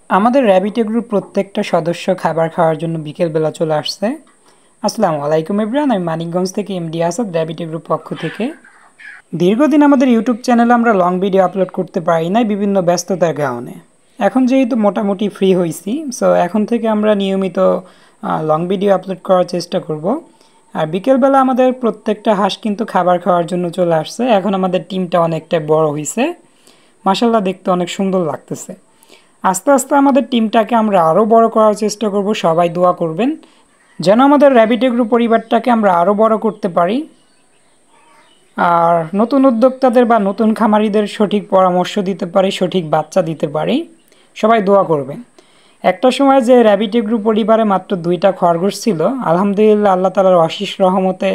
আমাদের rabbit group প্রত্যেকটা সদস্য খাবার খাওয়ার জন্য বিকেলবেলা চলে আসছে। আসসালামু আলাইকুম এভরিওয়ান, আমি মানিকগঞ্জ থেকে এমডি আসাদ, র্যাবিট গ্রুপ পক্ষ থেকে। দীর্ঘদিন আমাদের ইউটিউব চ্যানেলে আমরা লং ভিডিও আপলোড করতে পারি নাই বিভিন্ন ব্যস্ততার কারণে। এখন যেহেতু মোটামুটি ফ্রি হয়েছি, সো এখন থেকে আমরা নিয়মিত লং ভিডিও আপলোড করার চেষ্টা করব। আর বিকেলবেলা আমাদের প্রত্যেকটা হাঁস কিন্তু খাবার খাওয়ার জন্য চলে আসছে। এখন আমাদের টিমটা অনেকটা বড় হয়েছে, মাশাআল্লাহ দেখতে অনেক সুন্দর লাগতেছে। আস্তে আস্তে আমাদের টিমটাকে আমরা আরও বড় করার চেষ্টা করব। সবাই দোয়া করবেন যেন আমাদের র্যাবিট গ্রুপ পরিবারটাকে আমরা আরও বড় করতে পারি। আর নতুন উদ্যোক্তাদের বা নতুন খামারিদের সঠিক পরামর্শ দিতে পারি, সঠিক বাচ্চা দিতে পারি। সবাই দোয়া করবেন। একটা সময় যে র্যাবিট গ্রুপ পরিবারে মাত্র 2টা খরগোশ ছিল, আলহামদুলিল্লাহ আল্লাহ তাআলার অশেষ রহমতে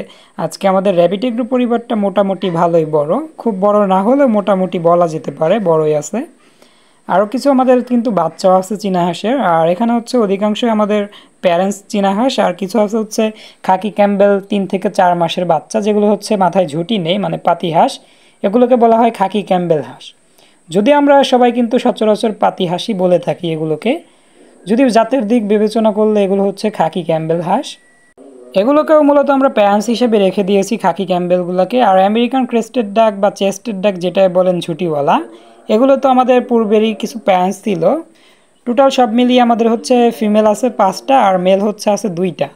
আজকে আমাদের র্যাবিট গ্রুপ পরিবারটা মোটামুটি ভালোই বড়, খুব বড় না হলেও মোটামুটি বলা যেতে পারে বড়ই আছে। আরও কিছু আমাদের কিন্তু বাচ্চাও আছে চীনা হাঁসের। আর এখানে হচ্ছে অধিকাংশই আমাদের প্যারেন্টস চীনা হাঁস, আর কিছু আছে হচ্ছে খাকি ক্যাম্বেল 3 থেকে 4 মাসের বাচ্চা, যেগুলো হচ্ছে মাথায় ঝুঁটি নেই, মানে পাতি হাঁস। এগুলোকে বলা হয় খাকি ক্যাম্বেল হাঁস। যদি আমরা সবাই কিন্তু সচরাচর পাতি হাঁসই বলে থাকি এগুলোকে, যদিও জাতের দিক বিবেচনা করলে এগুলো হচ্ছে খাকি ক্যাম্বেল হাঁস। এগুলোকেও মূলত আমরা প্যারেন্টস হিসেবে রেখে দিয়েছি খাকি ক্যাম্বেলগুলোকে। আর আমেরিকান ক্রেস্টেড ডাক বা চেস্টেড ডাক যেটাই বলেন ঝুঁটিওয়ালা, এগুলো তো আমাদের পূর্বেরই কিছু প্যারেন্টস ছিল। টোটাল সব মিলিয়ে আমাদের হচ্ছে ফিমেল আছে 5টা আর মেল হচ্ছে আছে 2টা।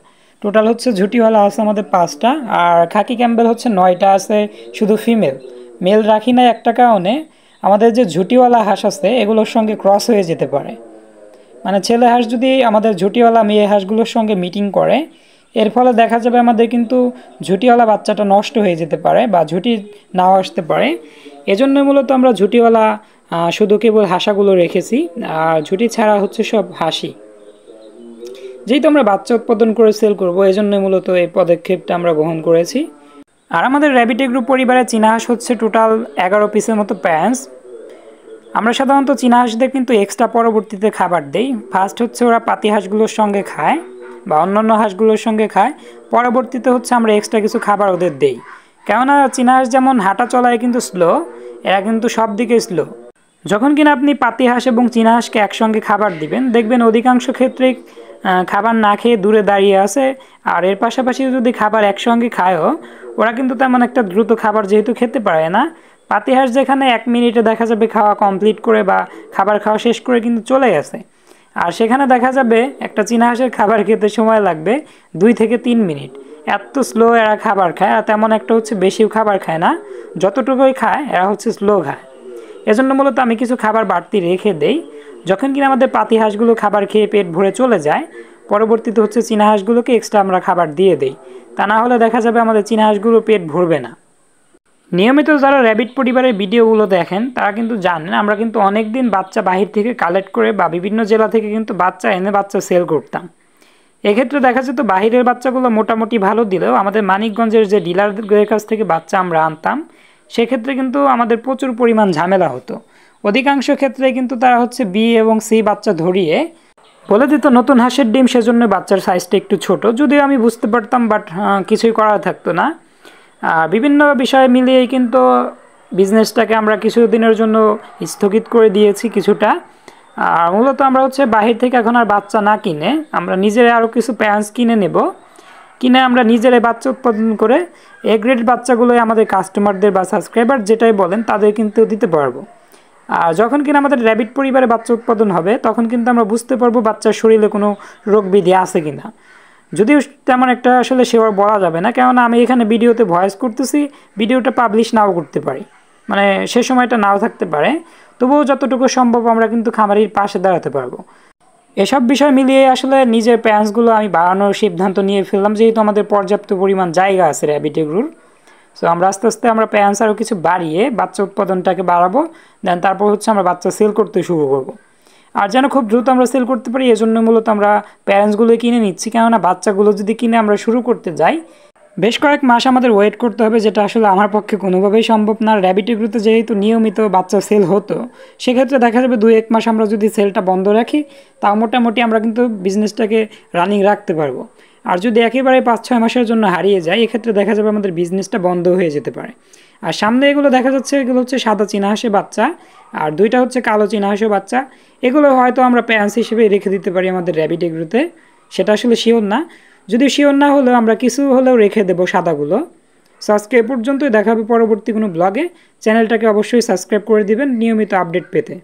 টোটাল হচ্ছে ঝুঁটিওয়ালা আছে আমাদের 5টা, আর খাকি ক্যাম্বেল হচ্ছে 9টা আছে শুধু ফিমেল। মেল রাখি না একটা কারণে, আমাদের যে ঝুঁটিওয়ালা হাঁস আছে এগুলোর সঙ্গে ক্রস হয়ে যেতে পারে। মানে ছেলে হাঁস যদি আমাদের ঝুঁটিওয়ালা মেয়ে হাঁসগুলোর সঙ্গে মিটিং করে, এর ফলে দেখা যাবে আমাদের কিন্তু ঝুঁটিওয়ালা বাচ্চাটা নষ্ট হয়ে যেতে পারে বা ঝুঁটি নাও আসতে পারে। এজন্য মূলত আমরা ঝুঁটিওয়ালা শুধু কেবল হাঁসাগুলো রেখেছি, আর ঝুঁটি ছাড়া হচ্ছে সব হাসি। যেহেতু আমরা বাচ্চা উৎপাদন করে সেল করবো, এজন্য মূলত এই পদক্ষেপটা আমরা গ্রহণ করেছি। আর আমাদের র্যাবিট গ্রুপ পরিবারে চীনা হাঁস হচ্ছে টোটাল 11 পিসের মতো প্যারেন্টস। আমরা সাধারণত চীনা হাঁসদের কিন্তু এক্সট্রা পরবর্তীতে খাবার দেই। ফার্স্ট হচ্ছে ওরা পাতি হাঁসগুলোর সঙ্গে খায় বা অন্যান্য হাঁসগুলোর সঙ্গে খায়, পরবর্তীতে হচ্ছে আমরা এক্সট্রা কিছু খাবার ওদের দেই। কেননা চীনা হাঁস যেমন হাঁটা চলায় কিন্তু স্লো, এরা কিন্তু সব দিকে স্লো। যখন কিনা আপনি পাতি হাঁস এবং চীনা হাঁসকে একসঙ্গে খাবার দিবেন, দেখবেন অধিকাংশ ক্ষেত্রেই খাবার না খেয়ে দূরে দাঁড়িয়ে আছে। আর এর পাশাপাশি যদি খাবার একসঙ্গে খায়ও, ওরা কিন্তু তেমন একটা দ্রুত খাবার যেহেতু খেতে পারে না। পাতি হাঁস যেখানে 1 মিনিটে দেখা যাবে খাওয়া কমপ্লিট করে বা খাবার খাওয়া শেষ করে কিন্তু চলে গেছে, আর সেখানে দেখা যাবে একটা চীনা হাঁসের খাবার খেতে সময় লাগবে 2 থেকে 3 মিনিট। এত স্লো এরা খাবার খায়, আর তেমন একটা হচ্ছে বেশিও খাবার খায় না, যতটুকুই খায় এরা হচ্ছে স্লো খায়। এজন্য মূলত আমি কিছু খাবার বাড়তি রেখে দেই। যখন কিনা আমাদের পাতি হাঁসগুলো খাবার খেয়ে পেট ভরে চলে যায়, পরবর্তীতে হচ্ছে চীনা হাঁসগুলোকে এক্সট্রা আমরা খাবার দিয়ে দেই। তা না হলে দেখা যাবে আমাদের চীনা হাঁসগুলো পেট ভরবে না। নিয়মিত যারা র্যাবিট পরিবারের ভিডিওগুলো দেখেন তারা কিন্তু জানেন আমরা কিন্তু অনেক দিন বাচ্চা বাহির থেকে কালেক্ট করে বা বিভিন্ন জেলা থেকে কিন্তু বাচ্চা এনে বাচ্চা সেল করতাম। এক্ষেত্রে দেখা যেত বাহিরের বাচ্চাগুলো মোটামুটি ভালো দিলেও আমাদের মানিকগঞ্জের যে ডিলারদের কাছ থেকে বাচ্চা আমরা আনতাম, সেক্ষেত্রে কিন্তু আমাদের প্রচুর পরিমাণ ঝামেলা হতো। অধিকাংশ ক্ষেত্রে কিন্তু তারা হচ্ছে বি এবং সি বাচ্চা ধরিয়ে বলে দিত নতুন হাঁসের ডিম, সেজন্য বাচ্চার সাইজটা একটু ছোট। যদিও আমি বুঝতে পারতাম, বাট কিছুই করার থাকতো না। বিভিন্ন বিষয় মিলিয়েই কিন্তু বিজনেসটাকে আমরা কিছুদিনের জন্য স্থগিত করে দিয়েছি কিছুটা। আর মূলত আমরা হচ্ছে বাহির থেকে এখন আর বাচ্চা না কিনে আমরা নিজেরা আরও কিছু প্যারেন্টস কিনে নেব, কিনে আমরা নিজেরাই বাচ্চা উৎপাদন করে এ গ্রেড বাচ্চাগুলোই আমাদের কাস্টমারদের বা সাবস্ক্রাইবার যেটাই বলেন তাদের কিন্তু দিতে পারবো। আর যখন কিনা আমাদের র্যাবিট পরিবারে বাচ্চা উৎপাদন হবে, তখন কিন্তু আমরা বুঝতে পারবো বাচ্চার শরীরে কোনো রোগ ব্যাধি আছে কিনা। যদিও তেমন একটা আসলে সেবার বলা যাবে না, কেননা আমি এখানে ভিডিওতে ভয়েস করতেছি, ভিডিওটা পাবলিশ নাও করতে পারি, মানে সে সময়টা নাও থাকতে পারে। তবুও যতটুকু সম্ভব আমরা কিন্তু খামারির পাশে দাঁড়াতে পারবো। এসব বিষয় মিলিয়ে আসলে নিজের প্যারেন্টসগুলো আমি বাড়ানোর সিদ্ধান্ত নিয়ে ফেললাম, যেহেতু আমাদের পর্যাপ্ত পরিমাণ জায়গা আছে র্যাবিট এগ্রোর। সো আমরা আস্তে আস্তে আমরা প্যারেন্টস আরও কিছু বাড়িয়ে বাচ্চা উৎপাদনটাকে বাড়াবো, দেন তারপর হচ্ছে আমরা বাচ্চা সেল করতে শুরু করবো। আর যেন খুব দ্রুত আমরা সেল করতে পারি, এজন্য মূলত আমরা প্যারেন্টসগুলো কিনে নিচ্ছি। কেননা বাচ্চাগুলো যদি কিনে আমরা শুরু করতে যাই, বেশ কয়েক মাস আমাদের ওয়েট করতে হবে, যেটা আসলে আমার পক্ষে কোনোভাবেই সম্ভব না। র্যাবিট এগ্রোতে যেহেতু নিয়মিত বাচ্চা সেল হতো, সেক্ষেত্রে দেখা যাবে 2-1 মাস আমরা যদি সেলটা বন্ধ রাখি, তাও মোটামুটি আমরা কিন্তু বিজনেসটাকে রানিং রাখতে পারবো। আর যদি একেবারে 5-6 মাসের জন্য হারিয়ে যায়, এক্ষেত্রে দেখা যাবে আমাদের বিজনেসটা বন্ধ হয়ে যেতে পারে। আর সামনে এগুলো দেখা যাচ্ছে এগুলো হচ্ছে সাদা চীনা হাঁসের বাচ্চা, আর দুইটা হচ্ছে কালো চীনা হাঁসের বাচ্চা। এগুলো হয়তো আমরা প্যান্স হিসেবে রেখে দিতে পারি আমাদের র্যাবিট এগ্রোতে, সেটা আসলে শিওর না। যদি শিওর না হলেও আমরা কিছু হলেও রেখে দেবো সাদাগুলো। সো আজকে এ পর্যন্তই, দেখা হবে পরবর্তী কোনো ব্লগে। চ্যানেলটাকে অবশ্যই সাবস্ক্রাইব করে দিবেন নিয়মিত আপডেট পেতে।